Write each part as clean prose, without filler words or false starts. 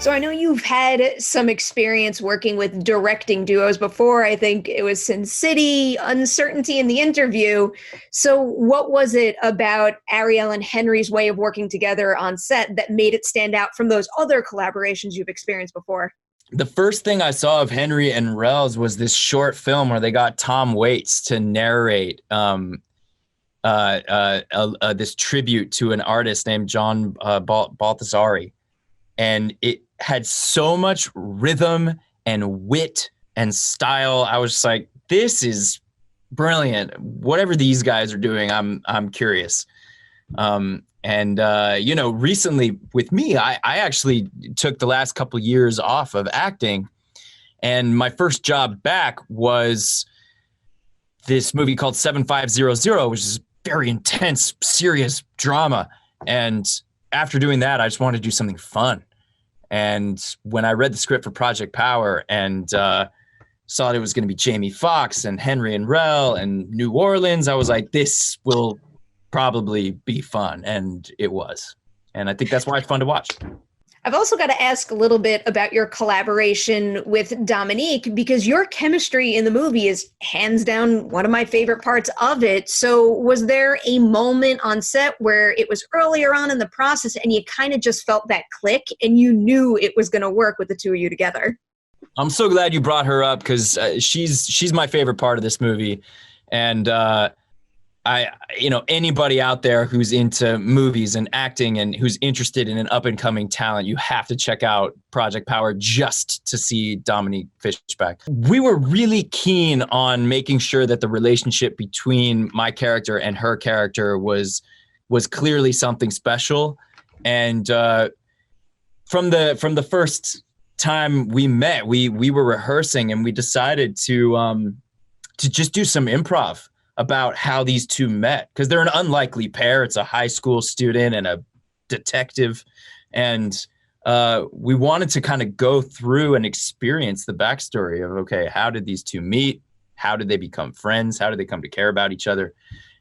So I know you've had some experience working with directing duos before. I think it was Sin City, Uncertainty in the Interview. So what was it about Ariel and Henry's way of working together on set that made it stand out from those other collaborations you've experienced before? The first thing I saw of Henry and Rel's was this short film where they got Tom Waits to narrate this tribute to an artist named John Balthazari. And it had so much rhythm and wit and style. I was just like, this is brilliant. Whatever these guys are doing, I'm curious. Recently with me, I actually took the last couple of years off of acting. And my first job back was this movie called 7500, which is very intense, serious drama. And after doing that, I just wanted to do something fun. And when I read the script for Project Power and saw it was going to be Jamie Foxx and Henry and Rel and New Orleans, I was like, this will probably be fun. And it was. And I think that's why it's fun to watch. I've also got to ask a little bit about your collaboration with Dominique, because your chemistry in the movie is hands down one of my favorite parts of it. So was there a moment on set where it was earlier on in the process and you kind of just felt that click and you knew it was going to work with the two of you together? I'm so glad you brought her up because she's my favorite part of this movie. And anybody out there who's into movies and acting and who's interested in an up and coming talent, you have to check out Project Power just to see Dominique Fishback. We were really keen on making sure that the relationship between my character and her character was clearly something special. And from the first time we met, we were rehearsing and we decided to just do some improv about how these two met, because they're an unlikely pair. It's a high school student and a detective. And we wanted to kind of go through and experience the backstory of, okay, how did these two meet? How did they become friends? How did they come to care about each other?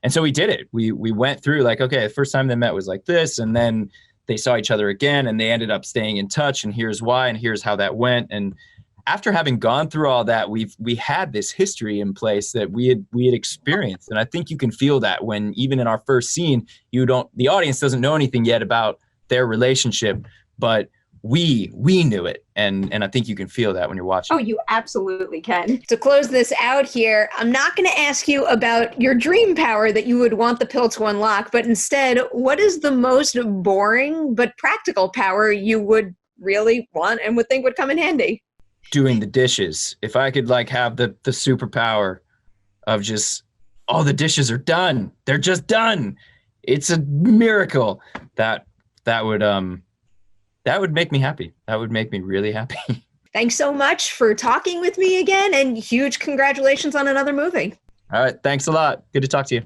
And so we did it. We went through like, okay, the first time they met was like this. And then they saw each other again and they ended up staying in touch. And here's why, and here's how that went. And after having gone through all that, we had this history in place that we had experienced. And I think you can feel that when even in our first scene, the audience doesn't know anything yet about their relationship, but we knew it. And I think you can feel that when you're watching. Oh, you absolutely can. To close this out here, I'm not going to ask you about your dream power that you would want the pill to unlock, but instead, what is the most boring but practical power you would really want and would think would come in handy? Doing the dishes. If I could have the superpower of just all the dishes are done. They're just done. It's a miracle. That would make me happy. That would make me really happy. Thanks so much for talking with me again, and huge congratulations on another movie. All right. Thanks a lot. Good to talk to you.